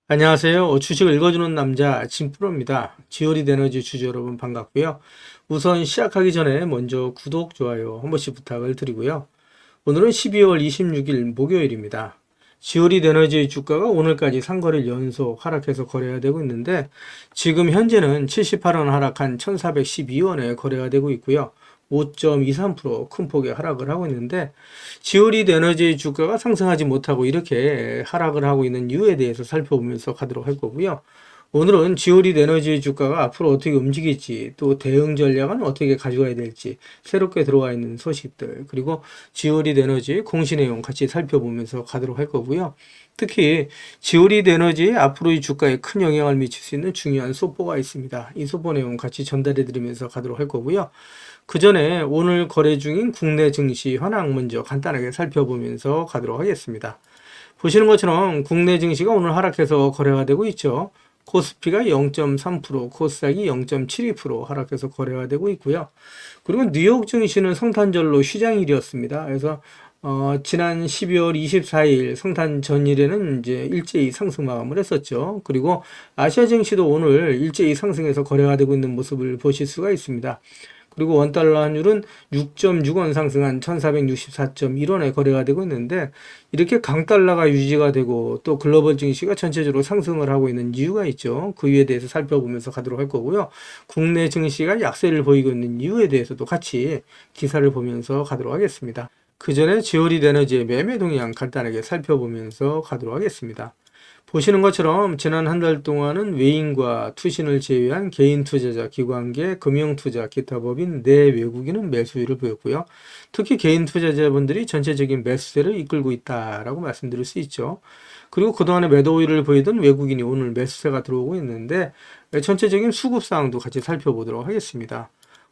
안녕하세요. 주식을 읽어주는 남자 진프로입니다. 지오리드 에너지 주주 여러분 반갑고요. 우선 시작하기 전에 먼저 구독, 좋아요 한 번씩 부탁을 드리고요. 오늘은 12월 26일 목요일입니다. 지오리드 에너지 주가가 오늘까지 3거래일 연속 하락해서 거래가 되고 있는데 지금 현재는 78원 하락한 1412원에 거래가 되고 있고요. 5.23% 큰 폭의 하락을 하고 있는데 지오리드 에너지 주가가 상승하지 못하고 이렇게 하락을 하고 있는 이유에 대해서 살펴보면서 가도록 할 거고요. 오늘은 지오리드 에너지 주가가 앞으로 어떻게 움직일지, 또 대응 전략은 어떻게 가져가야 될지, 새롭게 들어와 있는 소식들, 그리고 지오리드 에너지 공시 내용 같이 살펴보면서 가도록 할 거고요. 특히 지오리드 에너지 앞으로의 주가에 큰 영향을 미칠 수 있는 중요한 소포가 있습니다. 이 소포 내용 같이 전달해 드리면서 가도록 할 거고요. 그 전에 오늘 거래 중인 국내 증시 현황 먼저 간단하게 살펴보면서 가도록 하겠습니다. 보시는 것처럼 국내 증시가 오늘 하락해서 거래가 되고 있죠. 코스피가 0.3%, 코스닥이 0.72% 하락해서 거래가 되고 있고요. 그리고 뉴욕 증시는 성탄절로 휴장일이었습니다. 그래서 지난 12월 24일 성탄 전일에는 이제 일제히 상승 마감을 했었죠. 그리고 아시아 증시도 오늘 일제히 상승해서 거래가 되고 있는 모습을 보실 수가 있습니다. 그리고 원달러 환율은 6.6원 상승한 1464.1원에 거래가 되고 있는데 이렇게 강달러가 유지가 되고 또 글로벌 증시가 전체적으로 상승을 하고 있는 이유가 있죠. 그 이유에 대해서 살펴보면서 가도록 할 거고요. 국내 증시가 약세를 보이고 있는 이유에 대해서도 같이 기사를 보면서 가도록 하겠습니다. 그 전에 지오리드 에너지의 매매 동향 간단하게 살펴보면서 가도록 하겠습니다. 보시는 것처럼 지난 한 달 동안은 외인과 투신을 제외한 개인 투자자, 기관계, 금융투자, 기타 법인 내 외국인은 매수율을 보였고요. 특히 개인 투자자분들이 전체적인 매수세를 이끌고 있다라고 말씀드릴 수 있죠. 그리고 그동안에 매도 우위를 보이던 외국인이 오늘 매수세가 들어오고 있는데 전체적인 수급 사항도 같이 살펴보도록 하겠습니다.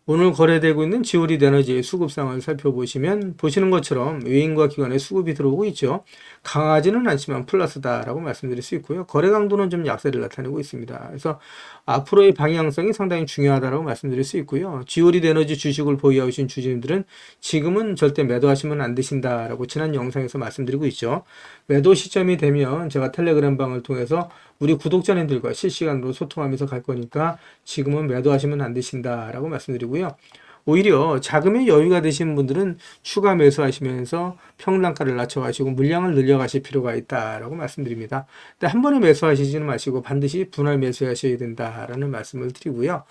오늘 거래되고 있는 지오리드 에너지의 수급상을 살펴보시면 보시는 것처럼 외인과 기관의 수급이 들어오고 있죠. 강하지는 않지만 플러스다라고 말씀드릴 수 있고요. 거래 강도는 좀 약세를 나타내고 있습니다. 그래서 앞으로의 방향성이 상당히 중요하다라고 말씀드릴 수 있고요. 지오리드 에너지 주식을 보유하고 계신 주주님들은 지금은 절대 매도하시면 안 되신다라고 지난 영상에서 말씀드리고 있죠. 매도 시점이 되면 제가 텔레그램 방을 통해서 우리 구독자님들과 실시간으로 소통하면서 갈 거니까 지금은 매도하시면 안 되신다라고 말씀드리고요. 오히려 자금의 여유가 되신 분들은 추가 매수하시면서 평단가를 낮춰가시고 물량을 늘려가실 필요가 있다라고 말씀드립니다. 근데 한 번에 매수하시지는 마시고 반드시 분할 매수하셔야 된다라는 말씀을 드리고요.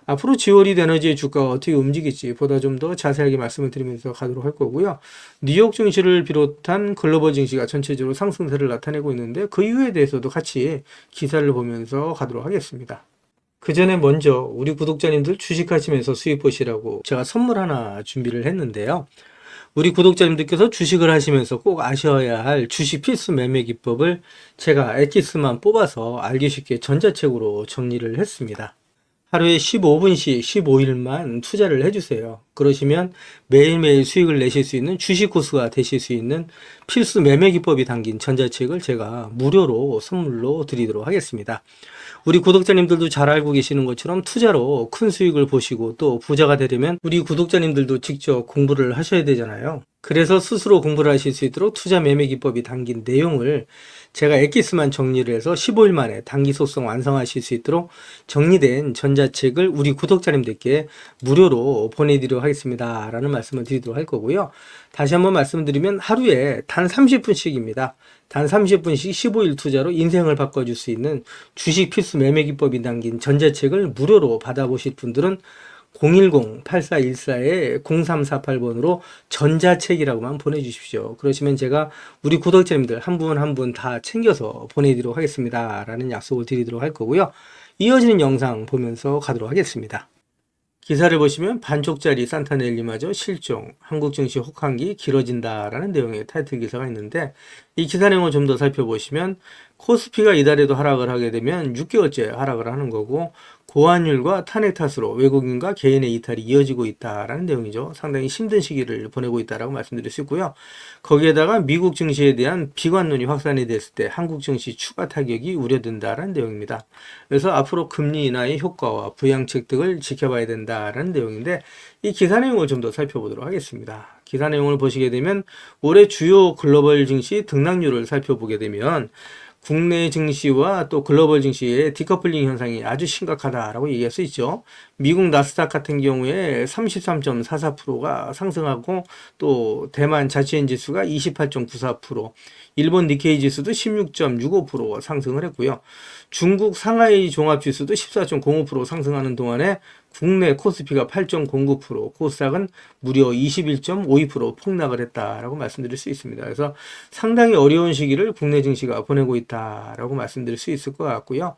앞으로 지오리드 에너지의 주가가 어떻게 움직일지 보다 좀 더 자세하게 말씀을 드리면서 가도록 할 거고요. 뉴욕 증시를 비롯한 글로벌 증시가 전체적으로 상승세를 나타내고 있는데 그 이유에 대해서도 같이 기사를 보면서 가도록 하겠습니다. 그 전에 먼저 우리 구독자님들 주식하시면서 수익 보시라고 제가 선물 하나 준비를 했는데요. 우리 구독자님들께서 주식을 하시면서 꼭 아셔야 할 주식 필수 매매 기법을 제가 엑기스만 뽑아서 알기 쉽게 전자책으로 정리를 했습니다. 하루에 15분씩 15일만 투자를 해주세요. 그러시면 매일매일 수익을 내실 수 있는 주식 고수가 되실 수 있는 필수 매매 기법이 담긴 전자책을 제가 무료로 선물로 드리도록 하겠습니다. 우리 구독자님들도 잘 알고 계시는 것처럼 투자로 큰 수익을 보시고 또 부자가 되려면 우리 구독자님들도 직접 공부를 하셔야 되잖아요. 그래서 스스로 공부를 하실 수 있도록 투자 매매 기법이 담긴 내용을 제가 엑기스만 정리를 해서 15일 만에 단기 속성 완성하실 수 있도록 정리된 전자책을 우리 구독자님들께 무료로 보내드리도록 하겠습니다. 라는 말씀을 드리도록 할 거고요. 다시 한번 말씀드리면 하루에 단 30분씩입니다. 단 30분씩 15일 투자로 인생을 바꿔줄 수 있는 주식 필수 매매 기법이 담긴 전자책을 무료로 받아보실 분들은 010-8414-0348번으로 전자책이라고만 보내주십시오. 그러시면 제가 우리 구독자님들 한 분 한 분 다 챙겨서 보내드리도록 하겠습니다. 라는 약속을 드리도록 할 거고요. 이어지는 영상 보면서 가도록 하겠습니다. 기사를 보시면 반쪽짜리 산타넬리마저 실종, 한국 증시 혹한기 길어진다라는 내용의 타이틀 기사가 있는데 이 기사 내용을 좀 더 살펴보시면 코스피가 이달에도 하락을 하게 되면 6개월째 하락을 하는 거고 고환율과 탄핵 탓으로 외국인과 개인의 이탈이 이어지고 있다라는 내용이죠. 상당히 힘든 시기를 보내고 있다라고 말씀드릴 수 있고요. 거기에다가 미국 증시에 대한 비관론이 확산이 됐을 때 한국 증시 추가 타격이 우려된다라는 내용입니다. 그래서 앞으로 금리 인하의 효과와 부양책 등을 지켜봐야 된다라는 내용인데 이 기사 내용을 좀 더 살펴보도록 하겠습니다. 기사 내용을 보시게 되면 올해 주요 글로벌 증시 등락률을 살펴보게 되면 국내 증시와 또 글로벌 증시의 디커플링 현상이 아주 심각하다라고 얘기할 수 있죠. 미국 나스닥 같은 경우에 33.44%가 상승하고 또 대만 자치엔 지수가 28.94%, 일본 니케이 지수도 16.65% 상승을 했고요. 중국 상하이 종합지수도 14.05% 상승하는 동안에 국내 코스피가 8.09%, 코스닥은 무려 21.52% 폭락을 했다라고 말씀드릴 수 있습니다. 그래서 상당히 어려운 시기를 국내 증시가 보내고 있다라고 말씀드릴 수 있을 것 같고요.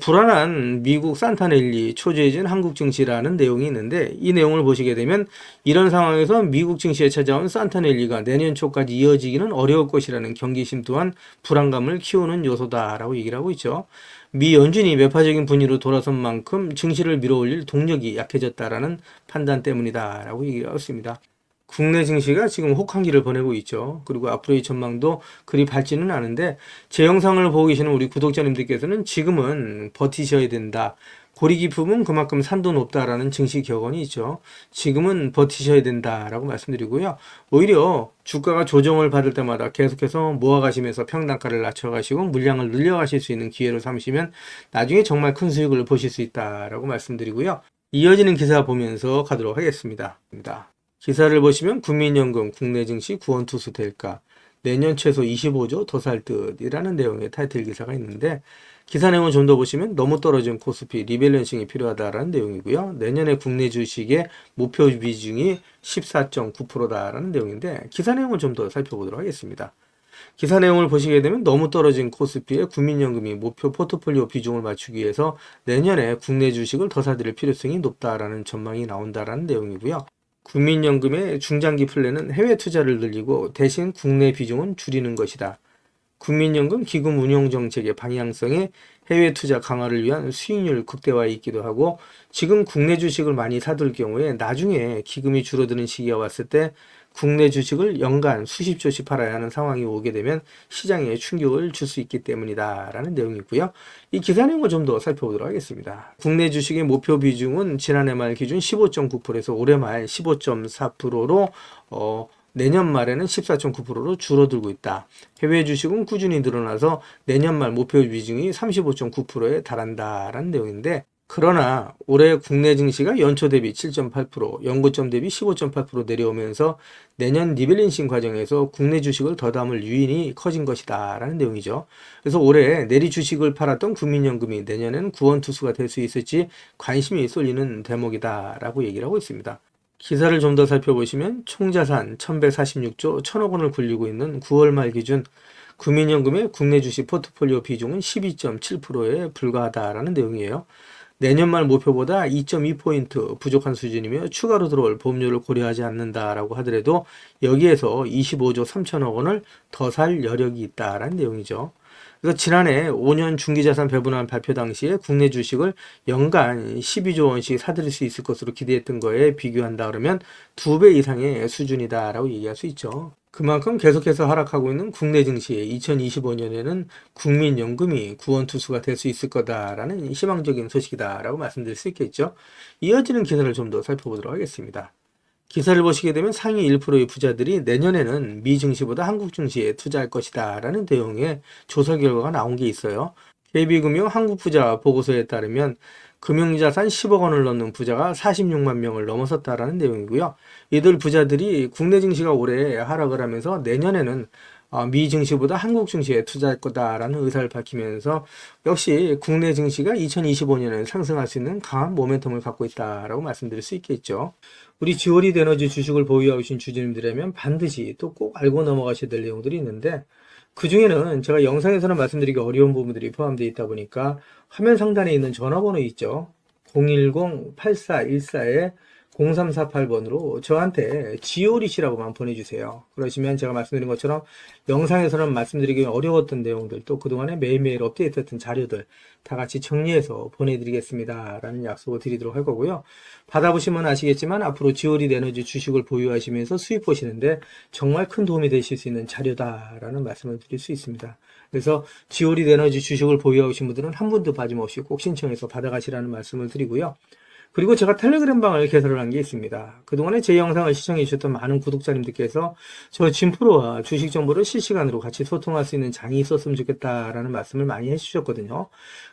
불안한 미국 산타넬리 초재해진 한국 증시라는 내용이 있는데, 이 내용을 보시게 되면 이런 상황에서 미국 증시에 찾아온 산타넬리가 내년 초까지 이어지기는 어려울 것이라는 경계심 또한 불안감을 키우는 요소다라고 얘기를 하고 있죠. 미 연준이 매파적인 분위기로 돌아선 만큼 증시를 밀어올릴 동력이 약해졌다라는 판단 때문이다라고 얘기를 하고 있습니다. 국내 증시가 지금 혹한기를 보내고 있죠. 그리고 앞으로의 전망도 그리 밝지는 않은데, 제 영상을 보고 계시는 우리 구독자님들께서는 지금은 버티셔야 된다. 고리 깊음은 그만큼 산도 높다라는 증시 격언이 있죠. 지금은 버티셔야 된다라고 말씀드리고요. 오히려 주가가 조정을 받을 때마다 계속해서 모아가시면서 평단가를 낮춰가시고 물량을 늘려가실 수 있는 기회로 삼으시면 나중에 정말 큰 수익을 보실 수 있다라고 말씀드리고요. 이어지는 기사 보면서 가도록 하겠습니다. 기사를 보시면 국민연금 국내 증시 구원투수 될까? 내년 최소 25조 더 살 듯이라는 내용의 타이틀 기사가 있는데, 기사 내용을 좀 더 보시면 너무 떨어진 코스피 리밸런싱이 필요하다라는 내용이고요. 내년에 국내 주식의 목표 비중이 14.9%다라는 내용인데, 기사 내용을 좀 더 살펴보도록 하겠습니다. 기사 내용을 보시게 되면 너무 떨어진 코스피에 국민연금이 목표 포트폴리오 비중을 맞추기 위해서 내년에 국내 주식을 더 사들일 필요성이 높다라는 전망이 나온다라는 내용이고요. 국민연금의 중장기 플랜은 해외 투자를 늘리고 대신 국내 비중은 줄이는 것이다. 국민연금 기금 운용 정책의 방향성에 해외 투자 강화를 위한 수익률 극대화에 있기도 하고, 지금 국내 주식을 많이 사둘 경우에 나중에 기금이 줄어드는 시기가 왔을 때 국내 주식을 연간 수십 조씩 팔아야 하는 상황이 오게 되면 시장에 충격을 줄 수 있기 때문이다 라는 내용이고요. 이 기사 내용을 좀 더 살펴보도록 하겠습니다. 국내 주식의 목표 비중은 지난해 말 기준 15.9%에서 올해 말 15.4%로 내년 말에는 14.9%로 줄어들고 있다. 해외 주식은 꾸준히 늘어나서 내년 말 목표 비중이 35.9%에 달한다라는 내용인데, 그러나 올해 국내 증시가 연초 대비 7.8%, 연고점 대비 15.8% 내려오면서 내년 리밸런싱 과정에서 국내 주식을 더 담을 유인이 커진 것이다 라는 내용이죠. 그래서 올해 내리 주식을 팔았던 국민연금이 내년에는 구원투수가 될 수 있을지 관심이 쏠리는 대목이다 라고 얘기를 하고 있습니다. 기사를 좀 더 살펴보시면 총자산 1146조 1000억 원을 굴리고 있는 9월 말 기준 국민연금의 국내 주식 포트폴리오 비중은 12.7%에 불과하다라는 내용이에요. 내년 말 목표보다 2.2포인트 부족한 수준이며 추가로 들어올 보험료를 고려하지 않는다라고 하더라도 여기에서 25조 3천억 원을 더 살 여력이 있다라는 내용이죠. 그래서 지난해 5년 중기자산 배분안 발표 당시에 국내 주식을 연간 12조 원씩 사들일 수 있을 것으로 기대했던 거에 비교한다 그러면 2배 이상의 수준이다라고 얘기할 수 있죠. 그만큼 계속해서 하락하고 있는 국내 증시에 2025년에는 국민연금이 구원투수가 될 수 있을 거다라는 희망적인 소식이다라고 말씀드릴 수 있겠죠. 이어지는 기사를 좀 더 살펴보도록 하겠습니다. 기사를 보시게 되면 상위 1%의 부자들이 내년에는 미 증시보다 한국 증시에 투자할 것이다 라는 내용의 조사 결과가 나온 게 있어요. KB금융 한국부자 보고서에 따르면 금융자산 10억 원을 넘는 부자가 46만 명을 넘어섰다라는 내용이고요. 이들 부자들이 국내 증시가 올해 하락을 하면서 내년에는 미 증시보다 한국 증시에 투자할 거다라는 의사를 밝히면서 역시 국내 증시가 2025년에 상승할 수 있는 강한 모멘텀을 갖고 있다라고 말씀드릴 수 있겠죠. 우리 지오리드 에너지 주식을 보유하고 계신 주주님들이라면 반드시 또 꼭 알고 넘어가셔야 될 내용들이 있는데, 그 중에는 제가 영상에서는 말씀드리기 어려운 부분들이 포함되어 있다 보니까 화면 상단에 있는 전화번호 있죠. 010-8414-0348번으로 저한테 지오리시라고만 보내주세요. 그러시면 제가 말씀드린 것처럼 영상에서는 말씀드리기 어려웠던 내용들, 또 그동안에 매일매일 업데이트했던 자료들 다 같이 정리해서 보내드리겠습니다 라는 약속을 드리도록 할 거고요. 받아보시면 아시겠지만 앞으로 지오리드 에너지 주식을 보유하시면서 수익 보시는데 정말 큰 도움이 되실 수 있는 자료다라는 말씀을 드릴 수 있습니다. 그래서 지오리드 에너지 주식을 보유하신 분들은 한 분도 빠짐없이 꼭 신청해서 받아가시라는 말씀을 드리고요. 그리고 제가 텔레그램 방을 개설을 한 게 있습니다. 그동안에 제 영상을 시청해 주셨던 많은 구독자님들께서 저 진프로와 주식 정보를 실시간으로 같이 소통할 수 있는 장이 있었으면 좋겠다라는 말씀을 많이 해주셨거든요.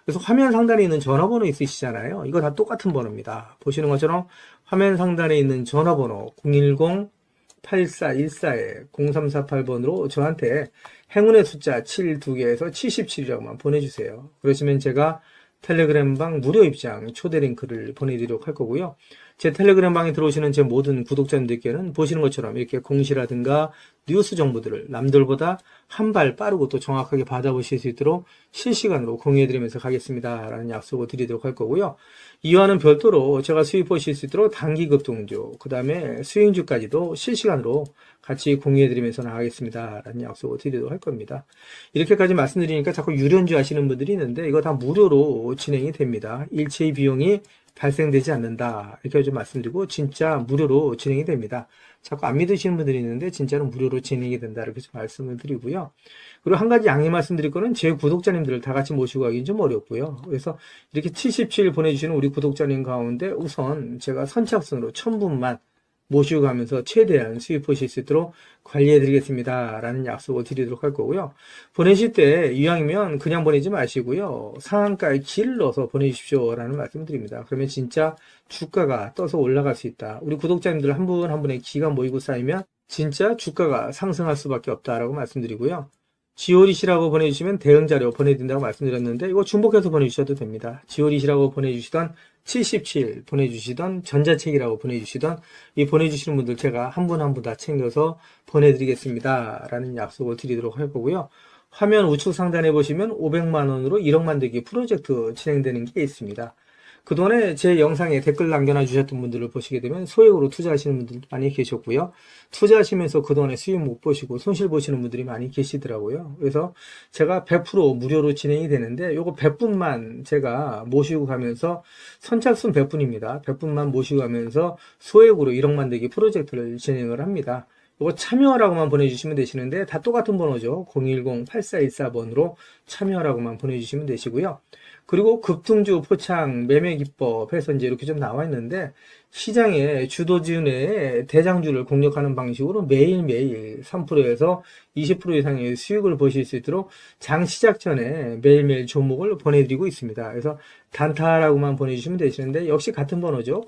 그래서 화면 상단에 있는 전화번호 있으시잖아요. 이거 다 똑같은 번호입니다. 보시는 것처럼 화면 상단에 있는 전화번호 010-8414-0348번으로 저한테 행운의 숫자 7 2개에서 77이라고만 보내주세요. 그러시면 제가 텔레그램 방 무료 입장 초대 링크를 보내드리도록 할 거고요. 제 텔레그램 방에 들어오시는 제 모든 구독자님들께는 보시는 것처럼 이렇게 공시라든가 뉴스 정보들을 남들보다 한 발 빠르고 또 정확하게 받아보실 수 있도록 실시간으로 공유해드리면서 가겠습니다 라는 약속을 드리도록 할 거고요. 이와는 별도로 제가 수익 보실 수 있도록 단기 급등주, 그 다음에 수익주까지도 실시간으로 같이 공유해드리면서 나가겠습니다 라는 약속을 드리도록 할 겁니다. 이렇게까지 말씀드리니까 자꾸 유료인줄 아시는 분들이 있는데 이거 다 무료로 진행이 됩니다. 일체의 비용이 발생되지 않는다 이렇게 좀 말씀드리고 진짜 무료로 진행이 됩니다. 자꾸 안 믿으시는 분들이 있는데 진짜로 무료로 진행이 된다 이렇게 좀 말씀을 드리고요. 그리고 한 가지 양해 말씀드릴 거는 제 구독자님들을 다 같이 모시고 가기는 좀 어렵고요. 그래서 이렇게 77 보내주시는 우리 구독자님 가운데 우선 제가 선착순으로 1000분만 모시고 가면서 최대한 수익 보실 수 있도록 관리해 드리겠습니다 라는 약속을 드리도록 할 거고요. 보내실 때 이왕이면 그냥 보내지 마시고요. 상한가에 길을 넣어서 보내주십시오 라는 말씀 드립니다. 그러면 진짜 주가가 떠서 올라갈 수 있다. 우리 구독자님들 한 분 한 분의 기가 모이고 쌓이면 진짜 주가가 상승할 수밖에 없다라고 말씀드리고요. 지오릿이라고 보내주시면 대응자료 보내드린다고 말씀드렸는데 이거 중복해서 보내주셔도 됩니다. 지오릿이라고 보내주시던 77 보내주시던 전자책이라고 보내주시던 이 보내주시는 분들 제가 한 분 한 분 다 챙겨서 보내드리겠습니다 라는 약속을 드리도록 할 거고요. 화면 우측 상단에 보시면 500만원으로 1억 만들기 프로젝트 진행되는 게 있습니다. 그동안에 제 영상에 댓글 남겨놔 주셨던 분들을 보시게 되면 소액으로 투자하시는 분들도 많이 계셨고요. 투자하시면서 그동안에 수익 못 보시고 손실 보시는 분들이 많이 계시더라고요. 그래서 제가 100% 무료로 진행이 되는데 요거 100분만 제가 모시고 가면서 선착순 100분입니다. 100분만 모시고 가면서 소액으로 1억 만들기 프로젝트를 진행을 합니다. 이거 참여라고만 보내주시면 되시는데 다 똑같은 번호죠. 010-8414번으로 참여라고만 보내주시면 되시고요. 그리고 급등주 포착 매매 기법 해서 이제 이렇게 좀 나와 있는데 시장의 주도주 내에 대장주를 공략하는 방식으로 매일매일 3%에서 20% 이상의 수익을 보실 수 있도록 장 시작 전에 매일매일 종목을 보내드리고 있습니다. 그래서 단타라고만 보내주시면 되시는데 역시 같은 번호죠.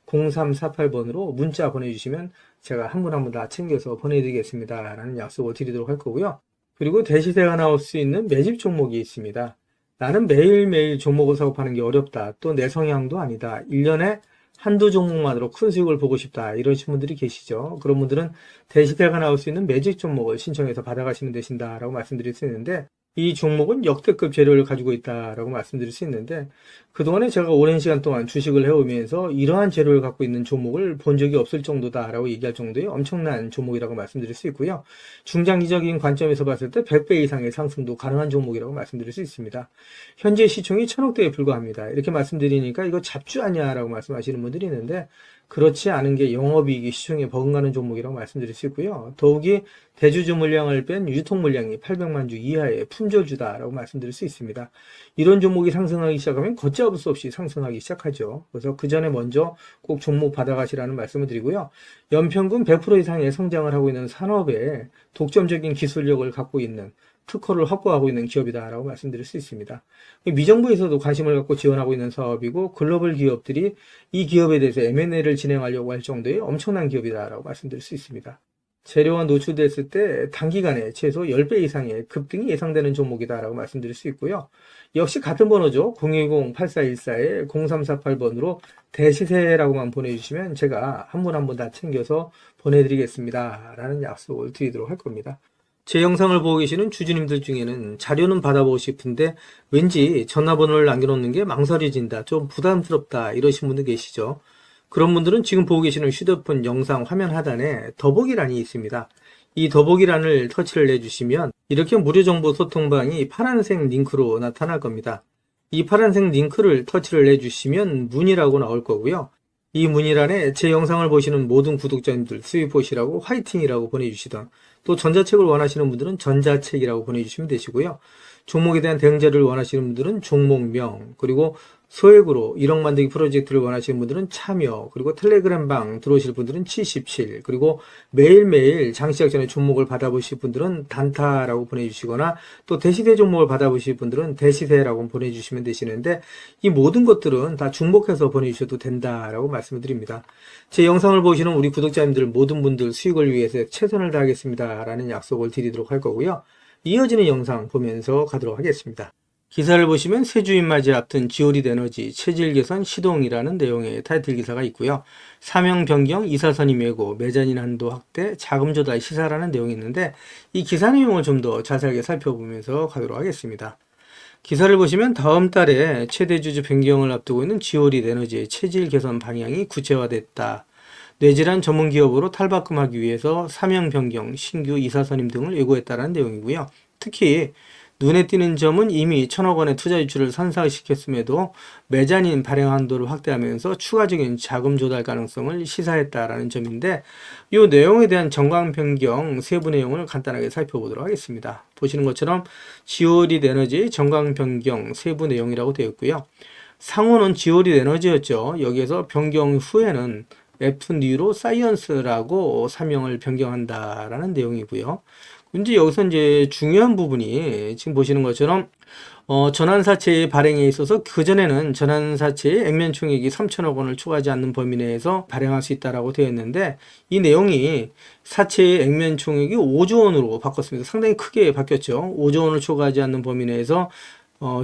010-8414-0348번으로 문자 보내주시면 제가 한 분 한 분 다 챙겨서 보내드리겠습니다 라는 약속을 드리도록 할 거고요. 그리고 대시세가 나올 수 있는 매집 종목이 있습니다. 나는 매일매일 종목을 사고 파는 게 어렵다. 또 내 성향도 아니다. 1년에 한두 종목만으로 큰 수익을 보고 싶다. 이러신 분들이 계시죠. 그런 분들은 대시세가 나올 수 있는 매집 종목을 신청해서 받아가시면 되신다라고 말씀드릴 수 있는데 이 종목은 역대급 재료를 가지고 있다라고 말씀드릴 수 있는데 그동안에 제가 오랜 시간 동안 주식을 해오면서 이러한 재료를 갖고 있는 종목을 본 적이 없을 정도다라고 얘기할 정도의 엄청난 종목이라고 말씀드릴 수 있고요. 중장기적인 관점에서 봤을 때 100배 이상의 상승도 가능한 종목이라고 말씀드릴 수 있습니다. 현재 시총이 1000억대에 불과합니다. 이렇게 말씀드리니까 이거 잡주 아니야라고 말씀하시는 분들이 있는데 그렇지 않은 게 영업이익이 시총에 버금가는 종목이라고 말씀드릴 수 있고요. 더욱이 대주주 물량을 뺀 유통 물량이 800만 주 이하의 품절주다라고 말씀드릴 수 있습니다. 이런 종목이 상승하기 시작하면 걷잡을 수 없이 상승하기 시작하죠. 그래서 그 전에 먼저 꼭 종목 받아가시라는 말씀을 드리고요. 연평균 100% 이상의 성장을 하고 있는 산업에 독점적인 기술력을 갖고 있는 특허를 확보하고 있는 기업이다라고 말씀드릴 수 있습니다. 미정부에서도 관심을 갖고 지원하고 있는 사업이고 글로벌 기업들이 이 기업에 대해서 M&A를 진행하려고 할 정도의 엄청난 기업이다라고 말씀드릴 수 있습니다. 재료가 노출됐을 때 단기간에 최소 10배 이상의 급등이 예상되는 종목이다라고 말씀드릴 수 있고요. 역시 같은 번호죠. 010-8414-0348번으로 대시세라고만 보내주시면 제가 한 분 한 분 다 챙겨서 보내드리겠습니다 라는 약속을 드리도록 할 겁니다. 제 영상을 보고 계시는 주주님들 중에는 자료는 받아보고 싶은데 왠지 전화번호를 남겨놓는 게 망설여진다, 좀 부담스럽다 이러신 분들 계시죠. 그런 분들은 지금 보고 계시는 휴대폰 영상 화면 하단에 더보기란이 있습니다. 이 더보기란을 터치를 해주시면 이렇게 무료정보 소통방이 파란색 링크로 나타날 겁니다. 이 파란색 링크를 터치를 해주시면 문의라고 나올 거고요. 이 문의란에 제 영상을 보시는 모든 구독자님들 수익 보시라고 화이팅이라고 보내주시던, 또 전자책을 원하시는 분들은 전자책이라고 보내주시면 되시고요. 종목에 대한 대응자를 원하시는 분들은 종목명, 그리고 소액으로 1억 만들기 프로젝트를 원하시는 분들은 참여, 그리고 텔레그램 방 들어오실 분들은 77, 그리고 매일매일 장시작 전에 종목을 받아보실 분들은 단타라고 보내주시거나 또 대시세 종목을 받아보실 분들은 대시세라고 보내주시면 되시는데 이 모든 것들은 다 중복해서 보내주셔도 된다라고 말씀을 드립니다. 제 영상을 보시는 우리 구독자님들 모든 분들 수익을 위해서 최선을 다하겠습니다 라는 약속을 드리도록 할 거고요. 이어지는 영상 보면서 가도록 하겠습니다. 기사를 보시면 새 주인 맞이 앞둔 지오릿 에너지 체질 개선 시동이라는 내용의 타이틀 기사가 있고요. 사명 변경, 이사선임 메고, 메자닌 한도 확대, 자금 조달 시사라는 내용이 있는데 이 기사 내용을 좀 더 자세하게 살펴보면서 가도록 하겠습니다. 기사를 보시면 다음 달에 최대 주주 변경을 앞두고 있는 지오릿 에너지의 체질 개선 방향이 구체화됐다. 뇌질환 전문 기업으로 탈바꿈하기 위해서 사명 변경, 신규 이사선임 등을 예고했다는 내용이고요. 특히 눈에 띄는 점은 이미 1,000억 원의 투자 유치를 선사시켰음에도 메자닌 발행 한도를 확대하면서 추가적인 자금 조달 가능성을 시사했다라는 점인데 이 내용에 대한 정강 변경 세부 내용을 간단하게 살펴보도록 하겠습니다. 보시는 것처럼 지오릿 에너지 정강 변경 세부 내용이라고 되어 있고요. 상호는 지오릿 에너지였죠. 여기에서 변경 후에는 F뉴로 사이언스라고 사명을 변경한다라는 내용이고요. 이제 여기서 이제 중요한 부분이 지금 보시는 것처럼 전환사채의 발행에 있어서 그전에는 전환사채의 액면 총액이 3천억 원을 초과하지 않는 범위 내에서 발행할 수 있다라고 되어 있는데 이 내용이 사채의 액면 총액이 5조 원으로 바꿨습니다. 상당히 크게 바뀌었죠. 5조 원을 초과하지 않는 범위 내에서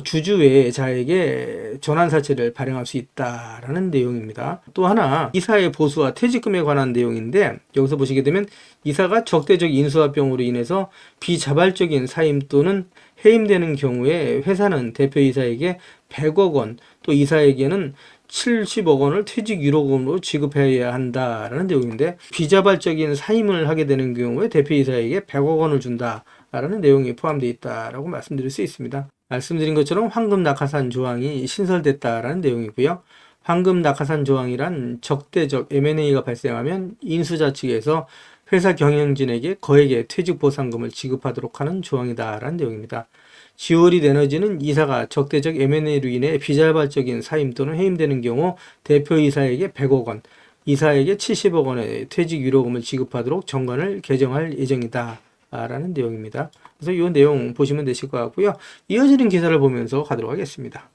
주주 외자에게 전환사채를 발행할 수 있다라는 내용입니다. 또 하나 이사의 보수와 퇴직금에 관한 내용인데 여기서 보시게 되면 이사가 적대적 인수합병으로 인해서 비자발적인 사임 또는 해임되는 경우에 회사는 대표이사에게 100억 원, 또 이사에게는 70억 원을 퇴직 유로금으로 지급해야 한다라는 내용인데 비자발적인 사임을 하게 되는 경우에 대표이사에게 100억 원을 준다라는 내용이 포함되어 있다라고 말씀드릴 수 있습니다. 말씀드린 것처럼 황금 낙하산 조항이 신설됐다라는 내용이고요. 황금 낙하산 조항이란 적대적 M&A가 발생하면 인수자 측에서 회사 경영진에게 거액의 퇴직 보상금을 지급하도록 하는 조항이다라는 내용입니다. 지오릿 에너지는 이사가 적대적 M&A로 인해 비자발적인 사임 또는 해임되는 경우 대표이사에게 100억 원, 이사에게 70억 원의 퇴직 유로금을 지급하도록 정관을 개정할 예정이다 라는 내용입니다. 그래서 이 내용 보시면 되실 것 같고요. 이어지는 기사를 보면서 가도록 하겠습니다.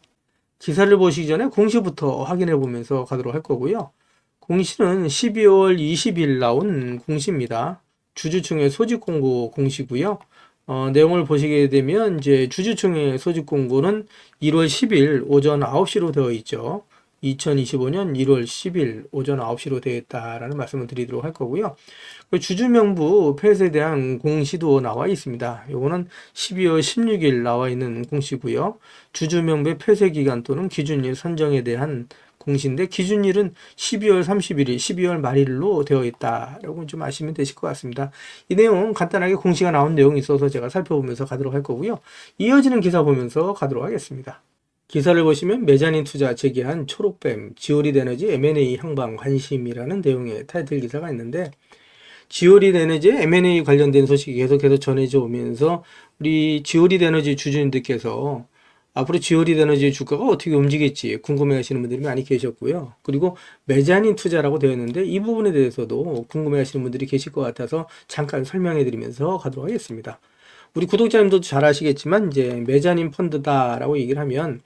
기사를 보시기 전에 공시부터 확인해 보면서 가도록 할 거고요. 공시는 12월 20일 나온 공시입니다. 주주총회 소집 공고 공시고요. 내용을 보시게 되면 이제 주주총회 소집 공고는 1월 10일 오전 9시로 되어 있죠. 2025년 1월 10일 오전 9시로 되어 있다라는 말씀을 드리도록 할 거고요. 주주명부 폐쇄에 대한 공시도 나와 있습니다. 요거는 12월 16일 나와 있는 공시고요. 주주명부의 폐쇄 기간 또는 기준일 선정에 대한 공시인데 기준일은 12월 31일, 12월 말일로 되어 있다라고 좀 아시면 되실 것 같습니다. 이 내용은 간단하게 공시가 나온 내용이 있어서 제가 살펴보면서 가도록 할 거고요. 이어지는 기사 보면서 가도록 하겠습니다. 기사를 보시면 메자닌 투자 제기한 초록뱀 지오릿 에너지 M&A 향방 관심이라는 내용의 타이틀 기사가 있는데 지오릿 에너지 M&A 관련된 소식이 계속해서 전해져 오면서 우리 지오릿 에너지 주주님들께서 앞으로 지오릿 에너지의 주가가 어떻게 움직일지 궁금해 하시는 분들이 많이 계셨고요. 그리고 메자닌 투자라고 되어 있는데 이 부분에 대해서도 궁금해 하시는 분들이 계실 것 같아서 잠깐 설명해 드리면서 가도록 하겠습니다. 우리 구독자님도 잘 아시겠지만 이제 메자닌 펀드다라고 얘기를 하면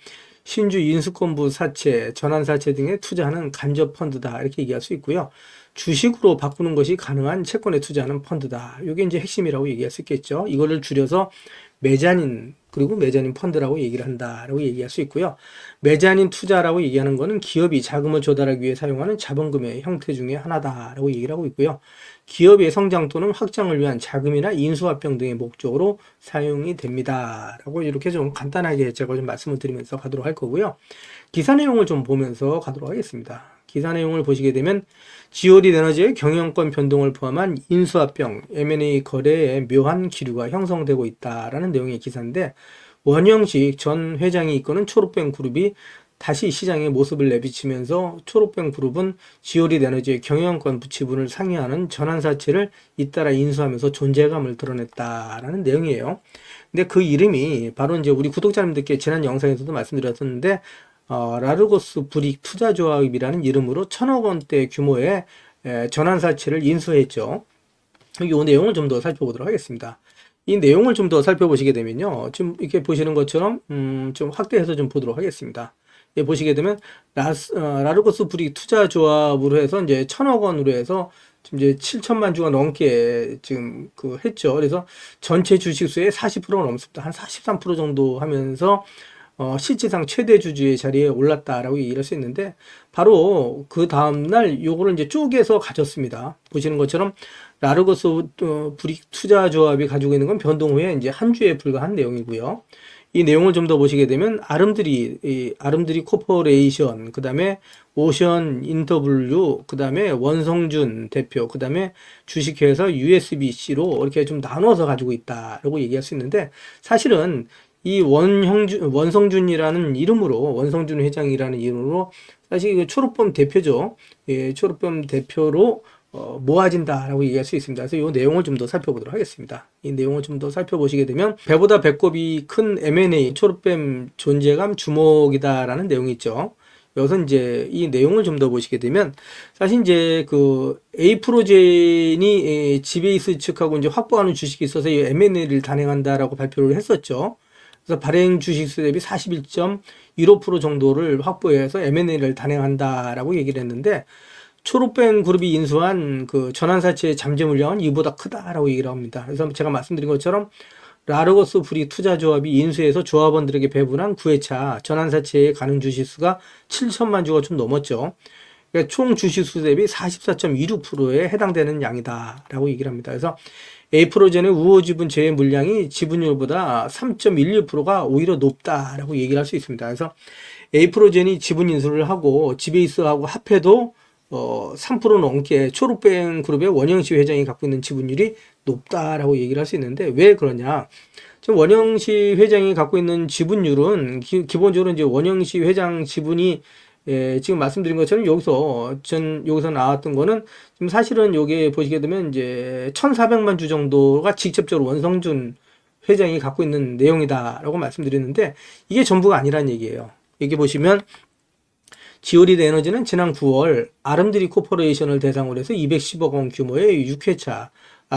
신주 인수권부 사채, 전환사채 등에 투자하는 간접 펀드다 이렇게 얘기할 수 있고요. 주식으로 바꾸는 것이 가능한 채권에 투자하는 펀드다. 이게 이제 핵심이라고 얘기할 수 있겠죠. 이거를 줄여서 메자닌 그리고 메자닌 펀드라고 얘기를 한다라고 얘기할 수 있고요. 메자닌 투자라고 얘기하는 것은 기업이 자금을 조달하기 위해 사용하는 자본금의 형태 중에 하나다라고 얘기를 하고 있고요. 기업의 성장 또는 확장을 위한 자금이나 인수합병 등의 목적으로 사용이 됩니다. 라고 이렇게 좀 간단하게 제가 좀 말씀을 드리면서 가도록 할 거고요. 기사 내용을 좀 보면서 가도록 하겠습니다. 기사 내용을 보시게 되면 지오릿 에너지의 경영권 변동을 포함한 인수합병, M&A 거래에 묘한 기류가 형성되고 있다라는 내용의 기사인데 원영식 전 회장이 이끄는 초록뱀 그룹이 다시 시장에 모습을 내비치면서 초록뱀 그룹은 지오릿 에너지의 경영권 부치분을 상회하는 전환사채를 잇따라 인수하면서 존재감을 드러냈다라는 내용이에요. 근데 그 이름이 바로 이제 우리 구독자님들께 지난 영상에서도 말씀드렸었는데 라르고스 브릭 투자조합이라는 이름으로 1,000억 원대 규모의 전환사채를 인수했죠. 여기 이 내용을 좀 더 살펴보도록 하겠습니다. 이 내용을 좀 더 살펴보시게 되면요. 지금 이렇게 보시는 것처럼 좀 확대해서 좀 보도록 하겠습니다. 예, 보시게 되면 라르고스 브릭 투자조합으로 해서 이제 1,000억 원으로 해서 지금 이제 7천만 주가 넘게 지금 했죠. 그래서 전체 주식수의 40%가 넘습니다. 한 43% 정도 하면서 실질상 최대 주주의 자리에 올랐다라고 얘기할 수 있는데, 바로 그 다음날 요거를 이제 쪼개서 가졌습니다. 보시는 것처럼 라르고스 브릭 투자조합이 가지고 있는 건 변동 후에 이제 한 주에 불과한 내용이고요. 이 내용을 좀 더 보시게 되면 아름드리 코퍼레이션, 그 다음에 오션 인터블루, 그 다음에 원성준 대표, 그 다음에 주식회사 USBC로 이렇게 좀 나눠서 가지고 있다라고 얘기할 수 있는데, 사실은 이 원성준이라는 이름으로, 원성준 회장이라는 이름으로 사실 초록범 대표죠. 예, 초록범 대표로 모아진다라고 얘기할 수 있습니다. 그래서 이 내용을 좀 더 살펴보도록 하겠습니다. 이 내용을 좀 더 살펴보시게 되면, 배보다 배꼽이 큰 M&A, 초록뱀 존재감 주목이다라는 내용이 있죠. 여기서 이제 이 내용을 좀 더 보시게 되면, 사실 이제 에이프로젠이 지베이스 측하고 이제 확보하는 주식이 있어서 이 M&A를 단행한다라고 발표를 했었죠. 그래서 발행 주식수 대비 41.15% 정도를 확보해서 M&A를 단행한다라고 얘기를 했는데, 초록뱅 그룹이 인수한 전환사채의 잠재 물량은 이보다 크다라고 얘기를 합니다. 그래서 제가 말씀드린 것처럼 라르고스 브릭 투자조합이 인수해서 조합원들에게 배분한 9회차 전환사채의 가능 주식수가 7천만 주가 좀 넘었죠. 그러니까 총 주식수 대비 44.26%에 해당되는 양이다라고 얘기를 합니다. 그래서 에이프로젠의 우호 지분 제외 물량이 지분율보다 3.16%가 오히려 높다라고 얘기를 할 수 있습니다. 그래서 에이프로젠이 지분 인수를 하고 지베이스하고 합해도 3% 넘게 초록뱅 그룹의 원영시 회장이 갖고 있는 지분율이 높다라고 얘기를 할 수 있는데, 왜 그러냐? 지금 원영시 회장이 갖고 있는 지분율은 기본적으로 이제 원영시 회장 지분이 지금 말씀드린 것처럼 여기서 나왔던 거는 지금 사실은 여기 보시게 되면 이제 1,400만 주 정도가 직접적으로 원성준 회장이 갖고 있는 내용이다라고 말씀드렸는데, 이게 전부가 아니란 얘기예요. 여기 보시면 지오리드 에너지는 지난 9월 아름드리 코퍼레이션을 대상으로 해서 210억 원 규모의 6회차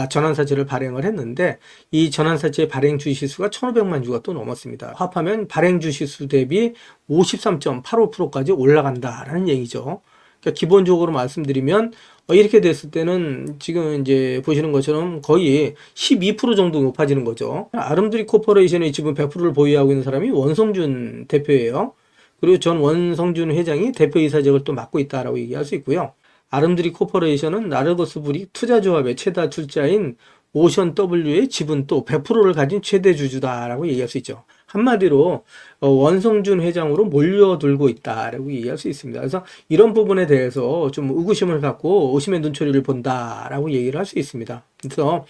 전환사채를 발행을 했는데, 이 전환사채의 발행 주식수가 1,500만 주가 또 넘었습니다. 합하면 발행 주식수 대비 53.85%까지 올라간다라는 얘기죠. 그러니까 기본적으로 말씀드리면 이렇게 됐을 때는 지금 이제 보시는 것처럼 거의 12% 정도 높아지는 거죠. 아름드리 코퍼레이션의 지분 100%를 보유하고 있는 사람이 원성준 대표예요. 그리고 전 원성준 회장이 대표이사직을 또 맡고 있다라고 얘기할 수 있고요. 아름드리 코퍼레이션은 라르고스 브릭 투자조합의 최다 출자인 오션 W의 지분 또 100%를 가진 최대 주주다라고 얘기할 수 있죠. 한마디로 원성준 회장으로 몰려들고 있다라고 얘기할 수 있습니다. 그래서 이런 부분에 대해서 좀 의구심을 갖고 의심의 눈초리를 본다라고 얘기를 할 수 있습니다. 그래서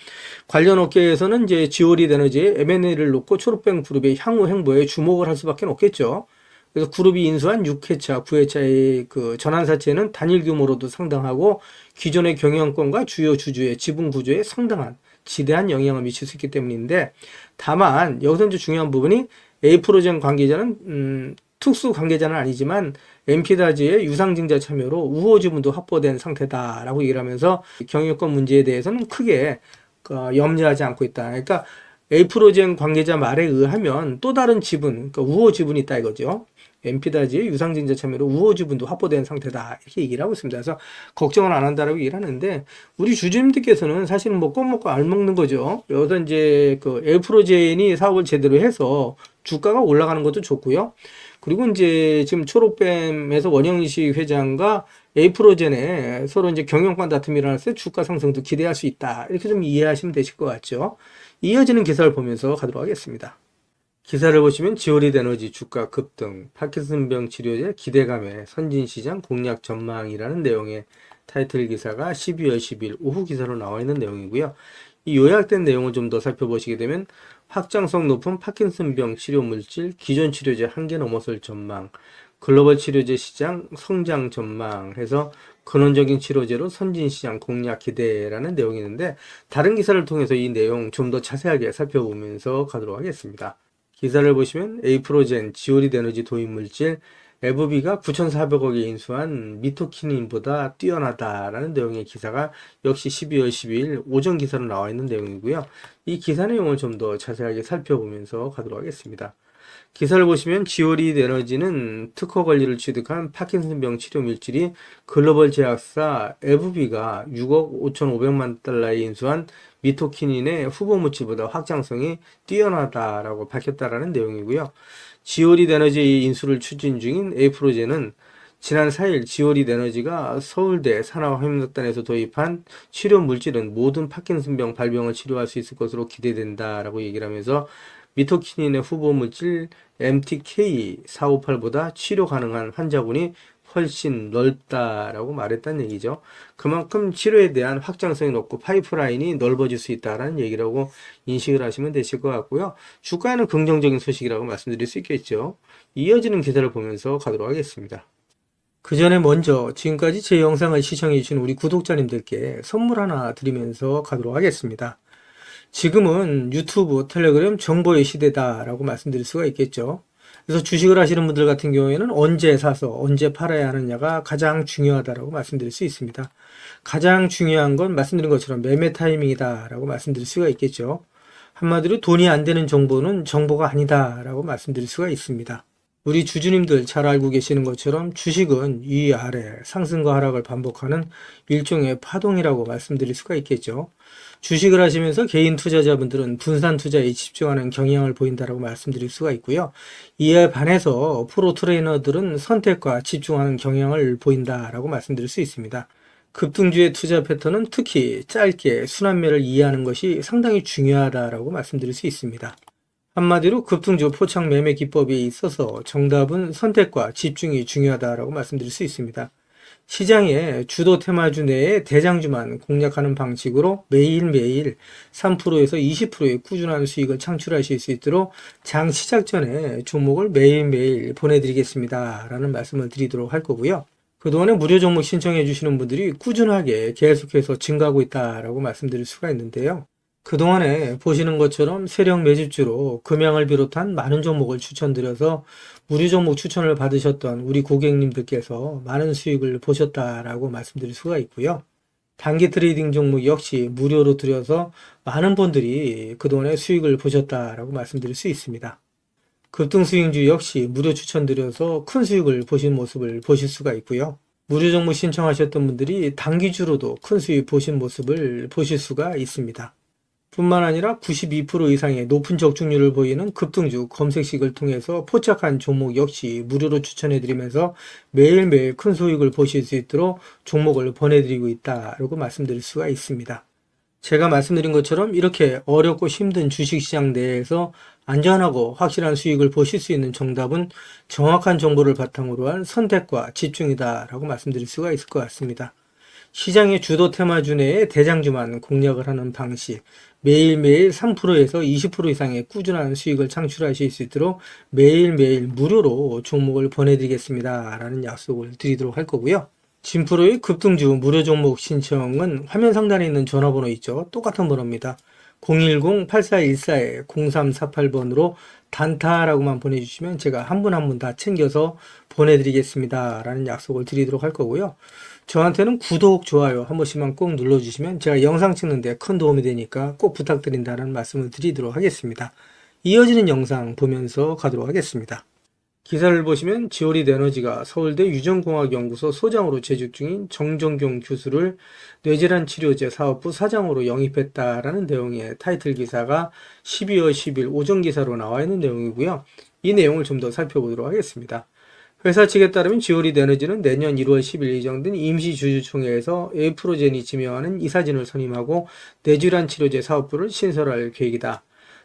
관련 업계에서는 이제 지오리드 에너지의 M&A를 놓고 초록뱅 그룹의 향후 행보에 주목을 할 수밖에 없겠죠. 그래서 그룹이 인수한 6회차, 9회차의 전환사채는 단일 규모로도 상당하고 기존의 경영권과 주요 주주의 지분 구조에 상당한 지대한 영향을 미칠 수 있기 때문인데, 다만 여기서 이제 중요한 부분이 에이프로젠 관계자는 특수 관계자는 아니지만 엠피다지의 유상증자 참여로 우호 지분도 확보된 상태다라고 얘기를 하면서 경영권 문제에 대해서는 크게 염려하지 않고 있다. 그러니까 에이프로젠 관계자 말에 의하면 또 다른 지분, 그러니까 우호 지분이 있다 이거죠. 엠피다지의 유상증자 참여로 우호 지분도 확보된 상태다 이렇게 얘기를 하고 있습니다. 그래서 걱정을 안 한다라고 얘기를 하는데, 우리 주주님들께서는 사실은 뭐 껌 먹고 알 먹는 거죠. 여기서 이제 에이프로젠이 사업을 제대로 해서 주가가 올라가는 것도 좋고요. 그리고 이제 지금 초록뱀에서 원영식 회장과 에이프로젠에 서로 이제 경영권 다툼이 일어났을 때 주가 상승도 기대할 수 있다. 이렇게 좀 이해하시면 되실 것 같죠. 이어지는 기사를 보면서 가도록 하겠습니다. 기사를 보시면 지오리드 에너지 주가 급등, 파킨슨병 치료제 기대감에 선진시장 공략 전망이라는 내용의 타이틀 기사가 12월 10일 오후 기사로 나와 있는 내용이고요. 이 요약된 내용을 좀 더 살펴보시게 되면, 확장성 높은 파킨슨병 치료 물질, 기존 치료제 한계 넘어설 전망, 글로벌 치료제 시장 성장 전망 해서 근원적인 치료제로 선진시장 공략 기대라는 내용이 있는데, 다른 기사를 통해서 이 내용 좀 더 자세하게 살펴보면서 가도록 하겠습니다. 기사를 보시면 에이프로젠, 지오리드 에너지 도입 물질, FB가 9,400억에 인수한 미토키닌보다 뛰어나다라는 내용의 기사가 역시 12월 12일 오전 기사로 나와 있는 내용이고요. 이 기사 내용을 좀 더 자세하게 살펴보면서 가도록 하겠습니다. 기사를 보시면 지오릿 에너지는 특허 권리를 취득한 파킨슨병 치료 물질이 글로벌 제약사 FB가 6억 5,500만 달러에 인수한 미토키닌의 후보 물질보다 확장성이 뛰어나다라고 밝혔다라는 내용이고요. 지오릿 에너지 인수를 추진 중인 에이프로젠은 지난 4일 지오릿 에너지가 서울대 산하화학단에서 도입한 치료 물질은 모든 파킨슨병 발병을 치료할 수 있을 것으로 기대된다라고 얘기를 하면서 미토키닌의 후보 물질 MTK-458보다 치료 가능한 환자군이 훨씬 넓다라고 말했다는 얘기죠. 그만큼 치료에 대한 확장성이 높고 파이프라인이 넓어질 수 있다라는 얘기라고 인식을 하시면 되실 것 같고요. 주가에는 긍정적인 소식이라고 말씀드릴 수 있겠죠. 이어지는 기사를 보면서 가도록 하겠습니다. 그 전에 먼저 지금까지 제 영상을 시청해 주신 우리 구독자님들께 선물 하나 드리면서 가도록 하겠습니다. 지금은 유튜브, 텔레그램 정보의 시대다라고 말씀드릴 수가 있겠죠. 그래서 주식을 하시는 분들 같은 경우에는 언제 사서 언제 팔아야 하느냐가 가장 중요하다라고 말씀드릴 수 있습니다. 가장 중요한 건 말씀드린 것처럼 매매 타이밍이다라고 말씀드릴 수가 있겠죠. 한마디로 돈이 안 되는 정보는 정보가 아니다라고 말씀드릴 수가 있습니다. 우리 주주님들 잘 알고 계시는 것처럼 주식은 위아래 상승과 하락을 반복하는 일종의 파동이라고 말씀드릴 수가 있겠죠. 주식을 하시면서 개인 투자자분들은 분산 투자에 집중하는 경향을 보인다라고 말씀드릴 수가 있고요. 이에 반해서 프로 트레이너들은 선택과 집중하는 경향을 보인다라고 말씀드릴 수 있습니다. 급등주의 투자 패턴은 특히 짧게 순환매를 이해하는 것이 상당히 중요하다라고 말씀드릴 수 있습니다. 한마디로 급등주 포착 매매 기법에 있어서 정답은 선택과 집중이 중요하다라고 말씀드릴 수 있습니다. 시장의 주도 테마주 내에 대장주만 공략하는 방식으로 매일매일 3%에서 20%의 꾸준한 수익을 창출하실 수 있도록 장 시작 전에 종목을 매일매일 보내드리겠습니다 라는 말씀을 드리도록 할 거고요. 그동안에 무료 종목 신청해 주시는 분들이 꾸준하게 계속해서 증가하고 있다라고 말씀드릴 수가 있는데요. 그동안에 보시는 것처럼 세력 매집주로 금양을 비롯한 많은 종목을 추천드려서 무료 종목 추천을 받으셨던 우리 고객님들께서 많은 수익을 보셨다라고 말씀드릴 수가 있고요. 단기 트레이딩 종목 역시 무료로 드려서 많은 분들이 그동안에 수익을 보셨다라고 말씀드릴 수 있습니다. 급등 수익주 역시 무료 추천드려서 큰 수익을 보신 모습을 보실 수가 있고요. 무료 종목 신청하셨던 분들이 단기주로도 큰 수익 보신 모습을 보실 수가 있습니다. 뿐만 아니라 92% 이상의 높은 적중률을 보이는 급등주 검색식을 통해서 포착한 종목 역시 무료로 추천해드리면서 매일매일 큰 수익을 보실 수 있도록 종목을 보내드리고 있다라고 말씀드릴 수가 있습니다. 제가 말씀드린 것처럼 이렇게 어렵고 힘든 주식시장 내에서 안전하고 확실한 수익을 보실 수 있는 정답은 정확한 정보를 바탕으로 한 선택과 집중이다라고 말씀드릴 수가 있을 것 같습니다. 시장의 주도 테마주 내에 대장주만 공략을 하는 방식, 매일매일 3%에서 20% 이상의 꾸준한 수익을 창출하실 수 있도록 매일매일 무료로 종목을 보내드리겠습니다 라는 약속을 드리도록 할 거고요. 진프로의 급등주 무료 종목 신청은 화면 상단에 있는 전화번호 있죠. 똑같은 번호입니다. 010-8414-0348번으로 단타라고만 보내주시면 제가 한 분 한 분 다 챙겨서 보내드리겠습니다 라는 약속을 드리도록 할 거고요. 저한테는 구독, 좋아요 한 번씩만 꼭 눌러주시면 제가 영상 찍는데 큰 도움이 되니까 꼭 부탁드린다는 말씀을 드리도록 하겠습니다. 이어지는 영상 보면서 가도록 하겠습니다. 기사를 보시면 지오릿 에너지가 서울대 유전공학연구소 소장으로 재직 중인 정정경 교수를 뇌질환 치료제 사업부 사장으로 영입했다라는 내용의 타이틀 기사가 12월 10일 오전 기사로 나와 있는 내용이고요. 이 내용을 좀 더 살펴보도록 하겠습니다. 회사 측에 따르면 지오릿 에너지는 내년 1월 10일 예정된 임시주주총회에서 에이프로젠이 지명하는 이사진을 선임하고 뇌질환 치료제 사업부를 신설할 계획이다.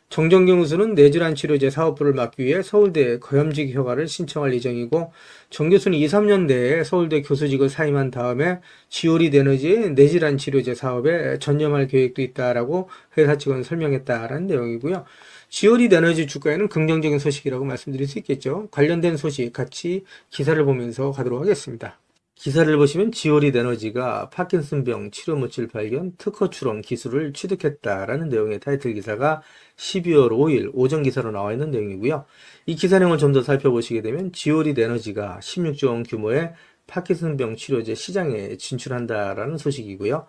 정정경 교수는 뇌질환 치료제 사업부를 맡기 위해 서울대 거염직 허가를 신청할 예정이고 정 교수는 2, 3년 내에 서울대 교수직을 사임한 다음에 지오릿 에너지의 뇌질환 치료제 사업에 전념할 계획도 있다라고 회사 측은 설명했다라는 내용이고요. 지오릿 에너지 주가에는 긍정적인 소식이라고 말씀드릴 수 있겠죠. 관련된 소식 같이 기사를 보면서 가도록 하겠습니다. 기사를 보시면 지오릿 에너지가 파킨슨병 치료 물질 발견 특허 출원 기술을 취득했다라는 내용의 타이틀 기사가 12월 5일 오전 기사로 나와 있는 내용이고요. 이 기사 내용을 좀 더 살펴보시게 되면 지오릿 에너지가 16조 원 규모의 파킨슨병 치료제 시장에 진출한다라는 소식이고요.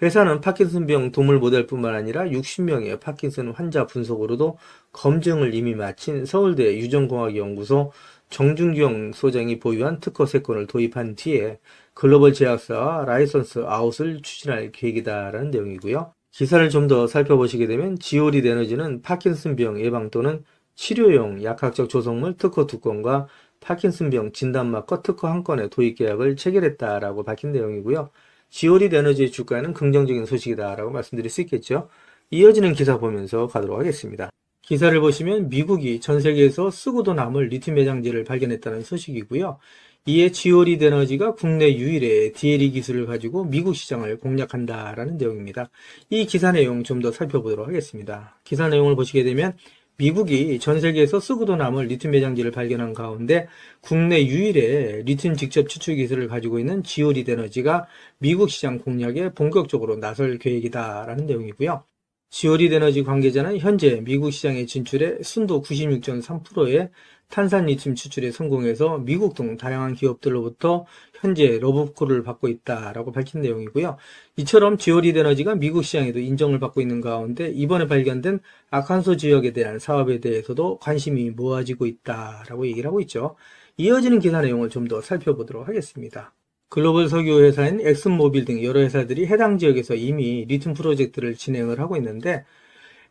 회사는 파킨슨병 동물 모델뿐만 아니라 60명의 파킨슨 환자 분석으로도 검증을 이미 마친 서울대 유전공학연구소 정준경 소장이 보유한 특허 세건을 도입한 뒤에 글로벌 제약사와 라이선스 아웃을 추진할 계획이다라는 내용이고요. 기사를 좀 더 살펴보시게 되면 지오릿 에너지는 파킨슨병 예방 또는 치료용 약학적 조성물 특허 2건과 파킨슨병 진단마커 특허 1건의 도입 계약을 체결했다라고 밝힌 내용이고요. 지오릿 에너지의 주가에는 긍정적인 소식이다라고 말씀드릴 수 있겠죠. 이어지는 기사 보면서 가도록 하겠습니다. 기사를 보시면 미국이 전 세계에서 쓰고도 남을 리튬 매장지를 발견했다는 소식이고요. 이에 지오릿 에너지가 국내 유일의 DLE 기술을 가지고 미국 시장을 공략한다라는 내용입니다. 이 기사 내용 좀 더 살펴보도록 하겠습니다. 기사 내용을 보시게 되면 미국이 전 세계에서 쓰고도 남을 리튬 매장지를 발견한 가운데 국내 유일의 리튬 직접 추출 기술을 가지고 있는 지오릿 에너지가 미국 시장 공략에 본격적으로 나설 계획이다라는 내용이고요. 지오릿 에너지 관계자는 현재 미국 시장에 진출해 순도 96.3%의 탄산 리튬 추출에 성공해서 미국 등 다양한 기업들로부터 현재 러브콜을 받고 있다라고 밝힌 내용이고요. 이처럼 지오릿 에너지가 미국 시장에도 인정을 받고 있는 가운데 이번에 발견된 아칸소 지역에 대한 사업에 대해서도 관심이 모아지고 있다라고 얘기를 하고 있죠. 이어지는 기사 내용을 좀 더 살펴보도록 하겠습니다. 글로벌 석유 회사인 엑슨모빌 등 여러 회사들이 해당 지역에서 이미 리튬 프로젝트를 진행을 하고 있는데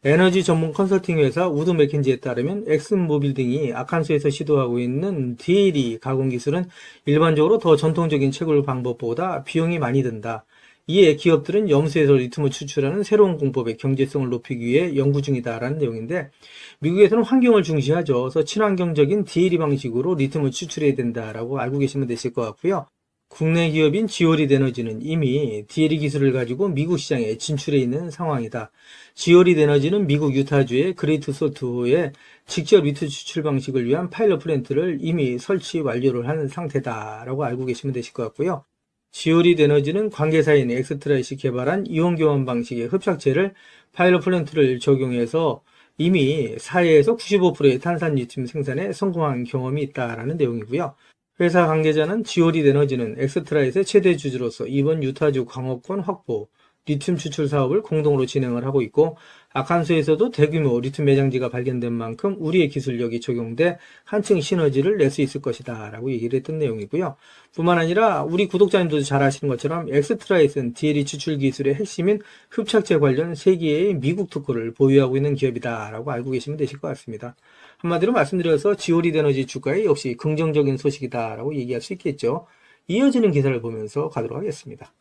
에너지 전문 컨설팅 회사 우드 맥킨지에 따르면 엑슨모빌 등이 아칸소에서 시도하고 있는 DLE 가공 기술은 일반적으로 더 전통적인 채굴 방법보다 비용이 많이 든다. 이에 기업들은 염수에서 리튬을 추출하는 새로운 공법의 경제성을 높이기 위해 연구 중이다라는 내용인데 미국에서는 환경을 중시하죠. 그래서 친환경적인 DLE 방식으로 리튬을 추출해야 된다라고 알고 계시면 되실 것 같고요. 국내 기업인 지오릿 에너지는 이미 DLE 기술을 가지고 미국 시장에 진출해 있는 상황이다. 지오릿 에너지는 미국 유타주의 그레이트 솔트호에 직접 리튬 추출 방식을 위한 파일럿 플랜트를 이미 설치 완료를 한 상태다라고 알고 계시면 되실 것 같고요. 지오릿 에너지는 관계사인 엑스트라이시 개발한 이온 교환 방식의 흡착제를 파일럿 플랜트를 적용해서 이미 4회에서 95%의 탄산 리튬 생산에 성공한 경험이 있다라는 내용이고요. 회사 관계자는 지오릿 에너지는 엑스트라잇의 최대 주주로서 이번 유타주 광업권 확보, 리튬 추출 사업을 공동으로 진행을 하고 있고 아칸소에서도 대규모 리튬 매장지가 발견된 만큼 우리의 기술력이 적용돼 한층 시너지를 낼 수 있을 것이다 라고 얘기를 했던 내용이고요. 뿐만 아니라 우리 구독자님도 잘 아시는 것처럼 엑스트라잇은 DLE 추출 기술의 핵심인 흡착제 관련 세계의 미국 특허를 보유하고 있는 기업이다 라고 알고 계시면 되실 것 같습니다. 한마디로 말씀드려서 지오릿 에너지 주가에 역시 긍정적인 소식이다라고 얘기할 수 있겠죠. 이어지는 기사를 보면서 가도록 하겠습니다.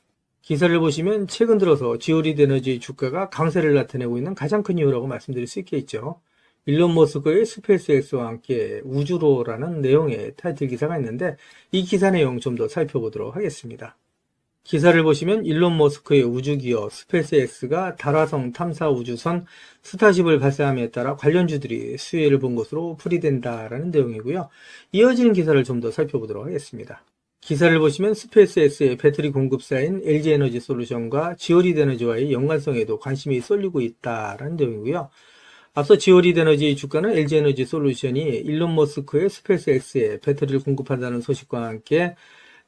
기사를 보시면 최근 들어서 지오릿 에너지 주가가 강세를 나타내고 있는 가장 큰 이유라고 말씀드릴 수 있겠죠. 일론 머스크의 스페이스X와 함께 우주로라는 내용의 타이틀 기사가 있는데 이 기사 내용 좀 더 살펴보도록 하겠습니다. 기사를 보시면 일론 머스크의 우주기업 스페이스X가 달화성 탐사 우주선 스타쉽을 발사함에 따라 관련주들이 수혜를 본 것으로 풀이된다라는 내용이고요. 이어지는 기사를 좀 더 살펴보도록 하겠습니다. 기사를 보시면 스페이스X의 배터리 공급사인 LG에너지 솔루션과 지오릿 에너지와의 연관성에도 관심이 쏠리고 있다라는 내용이고요. 앞서 지오릿 에너지 주가는 LG에너지 솔루션이 일론 머스크의 스페이스X에 배터리를 공급한다는 소식과 함께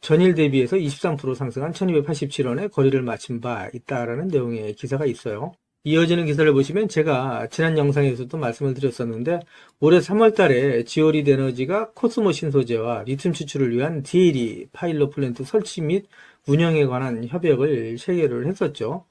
전일 대비해서 23% 상승한 1287원에 거래를 마친 바 있다라는 내용의 기사가 있어요. 이어지는 기사를 보시면 제가 지난 영상에서도 말씀을 드렸었는데 올해 3월 달에 지오릿 에너지가 코스모 신소재와 리튬 추출을 위한 DLE 파일럿 플랜트 설치 및 운영에 관한 협약을 체결을 했었죠.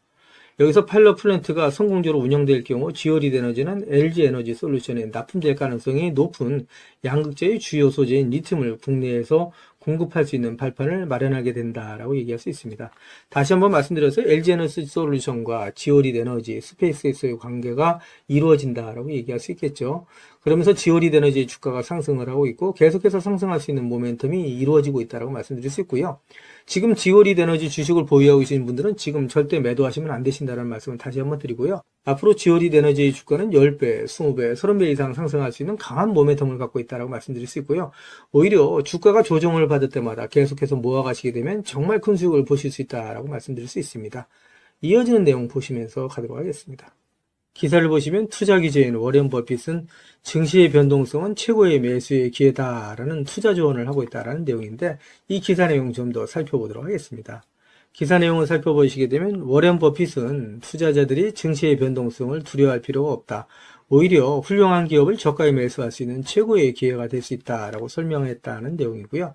여기서 파일럿 플랜트가 성공적으로 운영될 경우 지오릿 에너지는 LG 에너지 솔루션에 납품될 가능성이 높은 양극재의 주요 소재인 리튬을 국내에서 공급할 수 있는 발판을 마련하게 된다라고 얘기할 수 있습니다. 다시 한번 말씀드려서 LG 에너지 솔루션과 지오릿 에너지, 스페이스X의 관계가 이루어진다라고 얘기할 수 있겠죠. 그러면서 지오리드 에너지의 주가가 상승을 하고 있고 계속해서 상승할 수 있는 모멘텀이 이루어지고 있다고 말씀드릴 수 있고요. 지금 지오리드 에너지 주식을 보유하고 계신 분들은 지금 절대 매도하시면 안 되신다는 말씀을 다시 한번 드리고요. 앞으로 지오리드 에너지의 주가는 10배, 20배, 30배 이상 상승할 수 있는 강한 모멘텀을 갖고 있다고 말씀드릴 수 있고요. 오히려 주가가 조정을 받을 때마다 계속해서 모아가시게 되면 정말 큰 수익을 보실 수 있다고 말씀드릴 수 있습니다. 이어지는 내용 보시면서 가도록 하겠습니다. 기사를 보시면 투자 기재인 워렌 버핏은 증시의 변동성은 최고의 매수의 기회다라는 투자 조언을 하고 있다라는 내용인데 이 기사 내용 좀 더 살펴보도록 하겠습니다. 기사 내용을 살펴보시게 되면 워렌 버핏은 투자자들이 증시의 변동성을 두려워할 필요가 없다. 오히려 훌륭한 기업을 저가에 매수할 수 있는 최고의 기회가 될 수 있다라고 설명했다는 내용이고요.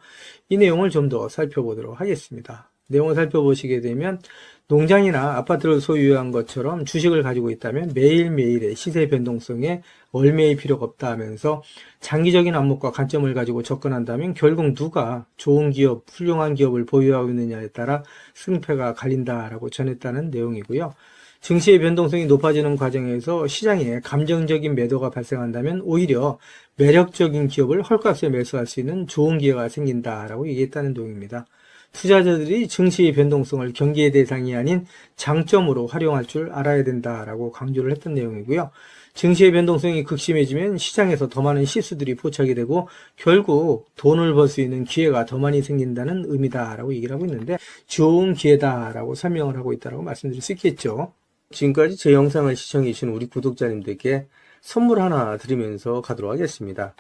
이 내용을 좀 더 살펴보도록 하겠습니다. 내용을 살펴보시게 되면 농장이나 아파트를 소유한 것처럼 주식을 가지고 있다면 매일매일의 시세 변동성에 얽매일 필요가 없다 하면서 장기적인 안목과 관점을 가지고 접근한다면 결국 누가 좋은 기업, 훌륭한 기업을 보유하고 있느냐에 따라 승패가 갈린다라고 전했다는 내용이고요. 증시의 변동성이 높아지는 과정에서 시장에 감정적인 매도가 발생한다면 오히려 매력적인 기업을 헐값에 매수할 수 있는 좋은 기회가 생긴다라고 얘기했다는 내용입니다. 투자자들이 증시의 변동성을 경계의 대상이 아닌 장점으로 활용할 줄 알아야 된다라고 강조를 했던 내용이고요. 증시의 변동성이 극심해지면 시장에서 더 많은 실수들이 포착이 되고 결국 돈을 벌 수 있는 기회가 더 많이 생긴다는 의미다라고 얘기를 하고 있는데 좋은 기회다라고 설명을 하고 있다고 말씀드릴 수 있겠죠. 지금까지 제 영상을 시청해 주신 우리 구독자님들께 선물 하나 드리면서 가도록 하겠습니다.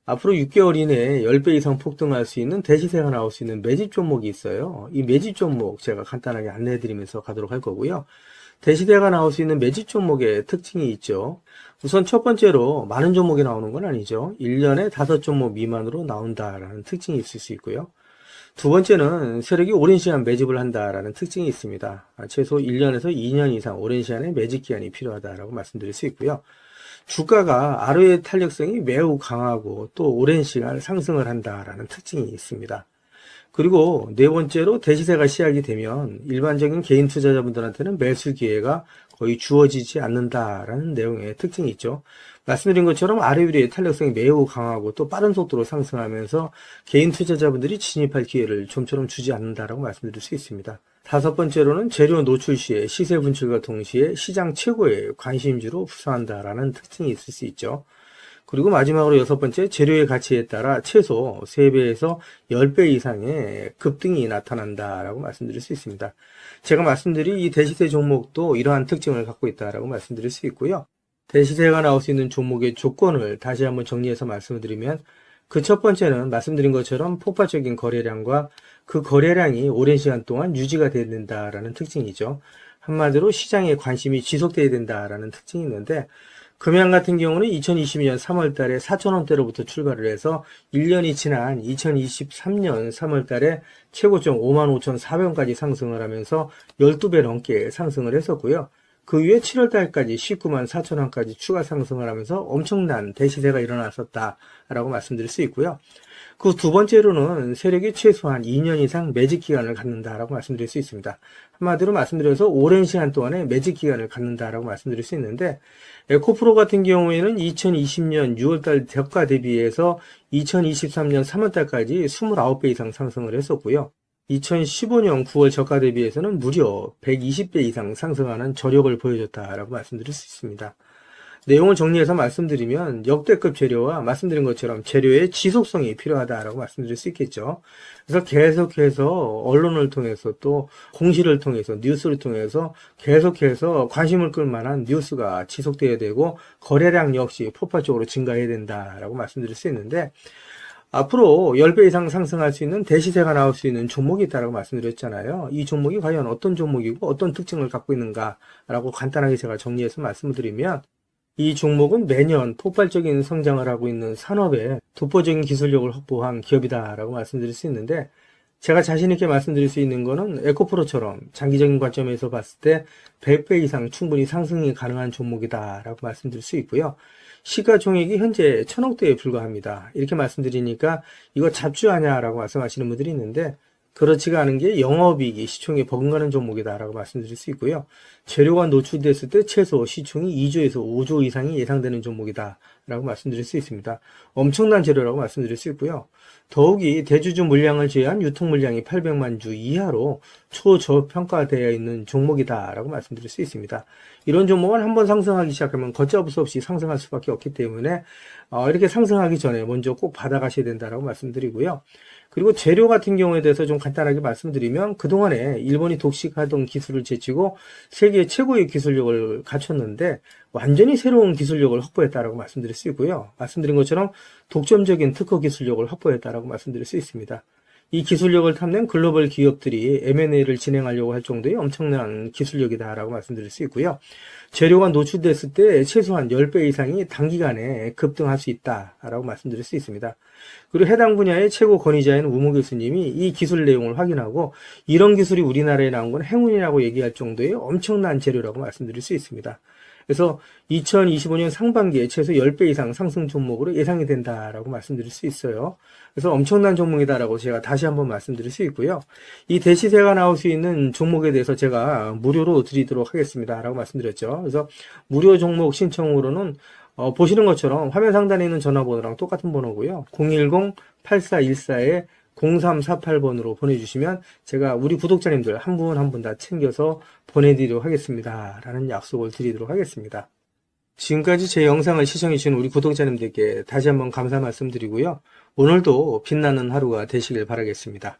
앞으로 6개월 이내에 10배 이상 폭등할 수 있는 대시세가 나올 수 있는 매집 종목이 있어요. 이 매집 종목 제가 간단하게 안내해 드리면서 가도록 할 거고요. 대시세가 나올 수 있는 매집 종목의 특징이 있죠. 우선 첫 번째로 많은 종목이 나오는 건 아니죠. 1년에 5종목 미만으로 나온다라는 특징이 있을 수 있고요. 두 번째는 세력이 오랜 시간 매집을 한다라는 특징이 있습니다. 최소 1년에서 2년 이상 오랜 시간의 매집 기간이 필요하다라고 말씀드릴 수 있고요. 주가가 ROE 탄력성이 매우 강하고 또 오랜 시간 상승을 한다라는 특징이 있습니다. 그리고 네 번째로 대시세가 시작이 되면 일반적인 개인 투자자분들한테는 매수 기회가 거의 주어지지 않는다라는 내용의 특징이 있죠. 말씀드린 것처럼 ROE의 탄력성이 매우 강하고 또 빠른 속도로 상승하면서 개인 투자자분들이 진입할 기회를 좀처럼 주지 않는다라고 말씀드릴 수 있습니다. 다섯 번째로는 재료 노출 시에 시세 분출과 동시에 시장 최고의 관심주로 부상한다라는 특징이 있을 수 있죠. 그리고 마지막으로 여섯 번째, 재료의 가치에 따라 최소 3배에서 10배 이상의 급등이 나타난다라고 말씀드릴 수 있습니다. 제가 말씀드린 이 대시세 종목도 이러한 특징을 갖고 있다라고 말씀드릴 수 있고요. 대시세가 나올 수 있는 종목의 조건을 다시 한번 정리해서 말씀을 드리면 그 첫 번째는 말씀드린 것처럼 폭발적인 거래량과 그 거래량이 오랜 시간 동안 유지가 돼야 된다라는 특징이죠. 한마디로 시장의 관심이 지속돼야 된다라는 특징이 있는데 금양 같은 경우는 2022년 3월 달에 4,000원대로부터 출발을 해서 1년이 지난 2023년 3월 달에 최고점 55,400원까지 상승을 하면서 12배 넘게 상승을 했었고요. 그 이후에 7월 달까지 194,000원까지 추가 상승을 하면서 엄청난 대시세가 일어났었다라고 말씀드릴 수 있고요. 그 두 번째로는 세력이 최소한 2년 이상 매집 기간을 갖는다라고 말씀드릴 수 있습니다. 한마디로 말씀드려서 오랜 시간 동안에 매집 기간을 갖는다라고 말씀드릴 수 있는데 에코프로 같은 경우에는 2020년 6월달 저가 대비해서 2023년 3월달까지 29배 이상 상승을 했었고요. 2015년 9월 저가 대비해서는 무려 120배 이상 상승하는 저력을 보여줬다라고 말씀드릴 수 있습니다. 내용을 정리해서 말씀드리면 역대급 재료와 말씀드린 것처럼 재료의 지속성이 필요하다라고 말씀드릴 수 있겠죠. 그래서 계속해서 언론을 통해서 또 공시를 통해서 뉴스를 통해서 계속해서 관심을 끌 만한 뉴스가 지속돼야 되고 거래량 역시 폭발적으로 증가해야 된다라고 말씀드릴 수 있는데 앞으로 10배 이상 상승할 수 있는 대시세가 나올 수 있는 종목이 있다고 말씀드렸잖아요. 이 종목이 과연 어떤 종목이고 어떤 특징을 갖고 있는가라고 간단하게 제가 정리해서 말씀을 드리면 이 종목은 매년 폭발적인 성장을 하고 있는 산업에 독보적인 기술력을 확보한 기업이다라고 말씀드릴 수 있는데 제가 자신 있게 말씀드릴 수 있는 거는 에코프로처럼 장기적인 관점에서 봤을 때 100배 이상 충분히 상승이 가능한 종목이다라고 말씀드릴 수 있고요. 시가총액이 현재 1,000억대에 불과합니다. 이렇게 말씀드리니까 이거 잡주하냐라고 말씀하시는 분들이 있는데 그렇지가 않은 게 영업이익이 시총에 버금가는 종목이다라고 말씀드릴 수 있고요. 재료가 노출됐을 때 최소 시총이 2조에서 5조 이상이 예상되는 종목이다 라고 말씀드릴 수 있습니다. 엄청난 재료라고 말씀드릴 수 있고요. 더욱이 대주주 물량을 제외한 유통 물량이 800만 주 이하로 초저평가되어 있는 종목이다 라고 말씀드릴 수 있습니다. 이런 종목은 한번 상승하기 시작하면 걷잡을 수 없이 상승할 수밖에 없기 때문에 이렇게 상승하기 전에 먼저 꼭 받아가셔야 된다라고 말씀드리고요. 그리고 재료 같은 경우에 대해서 좀 간단하게 말씀드리면 그동안에 일본이 독식하던 기술을 제치고 세계 최고의 기술력을 갖췄는데 완전히 새로운 기술력을 확보했다라고 말씀드릴 수 있고요. 말씀드린 것처럼 독점적인 특허 기술력을 확보했다라고 말씀드릴 수 있습니다. 이 기술력을 탐낸 글로벌 기업들이 M&A를 진행하려고 할 정도의 엄청난 기술력이다라고 말씀드릴 수 있고요. 재료가 노출됐을 때 최소한 10배 이상이 단기간에 급등할 수 있다라고 말씀드릴 수 있습니다. 그리고 해당 분야의 최고 권위자인 우모 교수님이 이 기술 내용을 확인하고 이런 기술이 우리나라에 나온 건 행운이라고 얘기할 정도의 엄청난 재료라고 말씀드릴 수 있습니다. 그래서 2025년 상반기에 최소 10배 이상 상승 종목으로 예상이 된다라고 말씀드릴 수 있어요. 그래서 엄청난 종목이다라고 제가 다시 한번 말씀드릴 수 있고요. 이 대시세가 나올 수 있는 종목에 대해서 제가 무료로 드리도록 하겠습니다 라고 말씀드렸죠. 그래서 무료 종목 신청으로는 보시는 것처럼 화면 상단에 있는 전화번호랑 똑같은 번호고요. 010-8414-0348번으로 보내주시면 제가 우리 구독자님들 한 분 한 분 다 챙겨서 보내드리도록 하겠습니다 라는 약속을 드리도록 하겠습니다. 지금까지 제 영상을 시청해주신 우리 구독자님들께 다시 한번 감사 말씀드리고요. 오늘도 빛나는 하루가 되시길 바라겠습니다.